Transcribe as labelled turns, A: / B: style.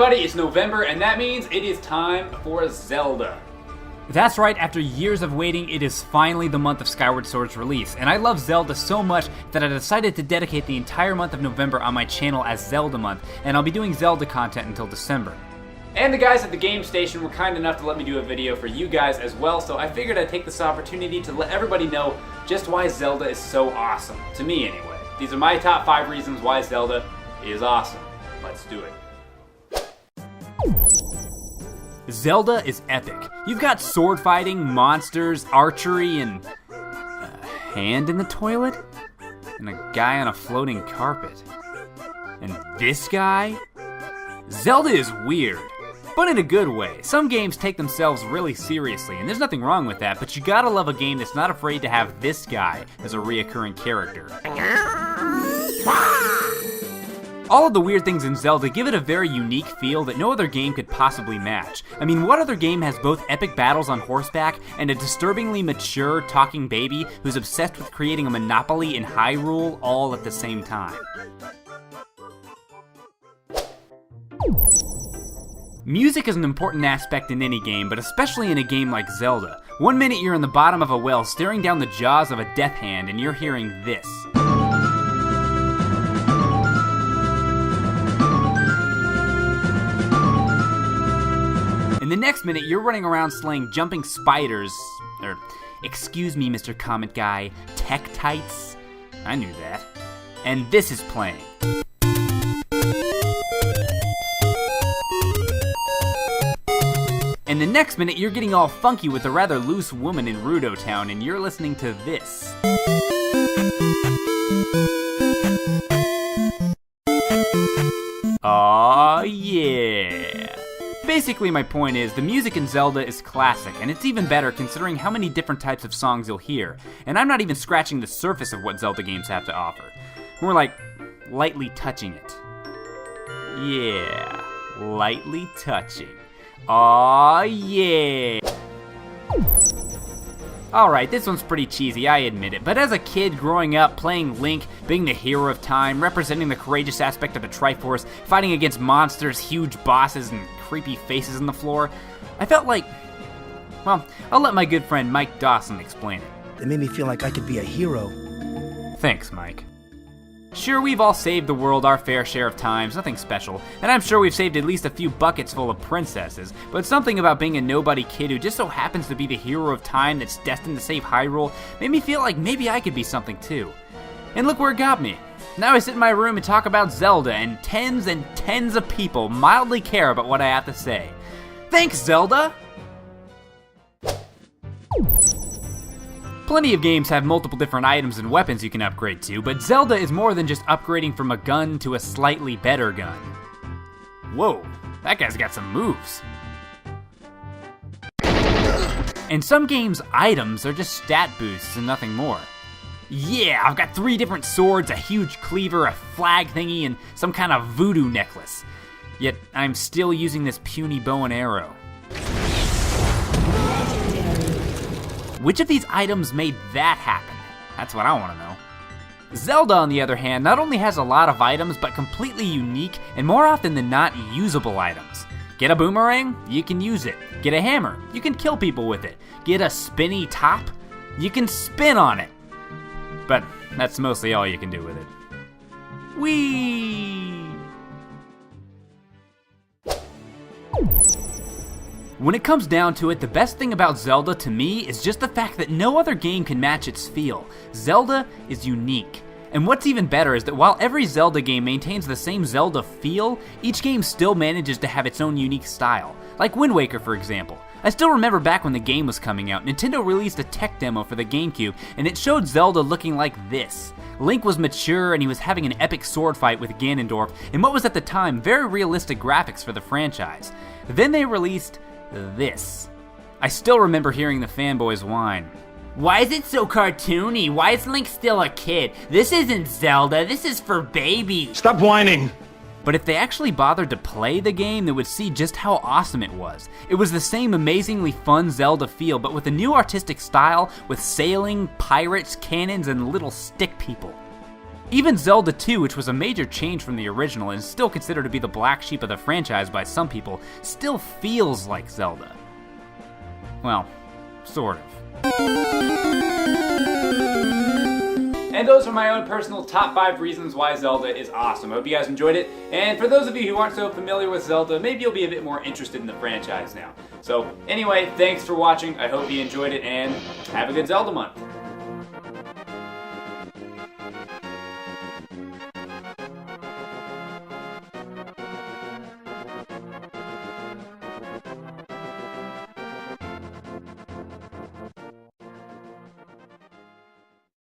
A: everybody, it's November, and that means it is time for Zelda.
B: That's right, after years of waiting, it is finally the month of Skyward Sword's release, and I love Zelda so much that I decided to dedicate the entire month of November on my channel as Zelda month, and I'll be doing Zelda content until December.
A: And the guys at the game station were kind enough to let me do a video for you guys as well, so I figured I'd take this opportunity to let everybody know just why Zelda is so awesome, to me anyway. These are my top 5 reasons why Zelda is awesome. Let's do it.
B: Zelda is epic. You've got sword fighting, monsters, archery, and a hand in the toilet? And a guy on a floating carpet. And this guy? Zelda is weird, but in a good way. Some games take themselves really seriously, and there's nothing wrong with that, but you gotta love a game that's not afraid to have this guy as a reoccurring character. All of the weird things in Zelda give it a very unique feel that no other game could possibly match. I mean, what other game has both epic battles on horseback and a disturbingly mature talking baby who's obsessed with creating a monopoly in Hyrule all at the same time? Music is an important aspect in any game, but especially in a game like Zelda. One minute you're in the bottom of a well staring down the jaws of a death hand and you're hearing this. In the next minute, you're running around slaying jumping spiders, or, excuse me, Mr. Comment Guy, Tektites? I knew that. And this is playing. And the next minute, you're getting all funky with a rather loose woman in Rudo Town, and you're listening to this. Aw, yeah. Basically, my point is, the music in Zelda is classic, and it's even better considering how many different types of songs you'll hear. And I'm not even scratching the surface of what Zelda games have to offer. More like, lightly touching it. Yeah, lightly touching. Aw, yeah. Alright, this one's pretty cheesy, I admit it, but as a kid growing up, playing Link, being the hero of time, representing the courageous aspect of a Triforce, fighting against monsters, huge bosses, and creepy faces on the floor, I felt like, well, I'll let my good friend Mike Dawson explain it.
C: It made me feel like I could be a hero.
B: Thanks, Mike. Sure, we've all saved the world our fair share of times, nothing special, and I'm sure we've saved at least a few buckets full of princesses, but something about being a nobody kid who just so happens to be the hero of time that's destined to save Hyrule made me feel like maybe I could be something too. And look where it got me. Now I sit in my room and talk about Zelda, and tens of people mildly care about what I have to say. Thanks, Zelda! Plenty of games have multiple different items and weapons you can upgrade to, but Zelda is more than just upgrading from a gun to a slightly better gun. Whoa, that guy's got some moves. In some games, items are just stat boosts and nothing more. Yeah, I've got 3 different swords, a huge cleaver, a flag thingy, and some kind of voodoo necklace. Yet, I'm still using this puny bow and arrow. Which of these items made that happen? That's what I want to know. Zelda, on the other hand, not only has a lot of items, but completely unique and more often than not usable items. Get a boomerang? You can use it. Get a hammer? You can kill people with it. Get a spinny top? You can spin on it. But that's mostly all you can do with it. Whee! When it comes down to it, the best thing about Zelda to me is just the fact that no other game can match its feel. Zelda is unique. And what's even better is that while every Zelda game maintains the same Zelda feel, each game still manages to have its own unique style. Like Wind Waker, for example. I still remember back when the game was coming out, Nintendo released a tech demo for the GameCube, and it showed Zelda looking like this. Link was mature and he was having an epic sword fight with Ganondorf in what was at the time very realistic graphics for the franchise. Then they released this. I still remember hearing the fanboys whine. Why is it so cartoony? Why is Link still a kid? This isn't Zelda, this is for babies.
C: Stop whining!
B: But if they actually bothered to play the game, they would see just how awesome it was. It was the same amazingly fun Zelda feel, but with a new artistic style, with sailing, pirates, cannons, and little stick people. Even Zelda 2, which was a major change from the original and is still considered to be the black sheep of the franchise by some people, still feels like Zelda. Well, sort of.
A: And those are my own personal top 5 reasons why Zelda is awesome. I hope you guys enjoyed it. And for those of you who aren't so familiar with Zelda, maybe you'll be a bit more interested in the franchise now. So anyway, thanks for watching. I hope you enjoyed it and have a good Zelda month.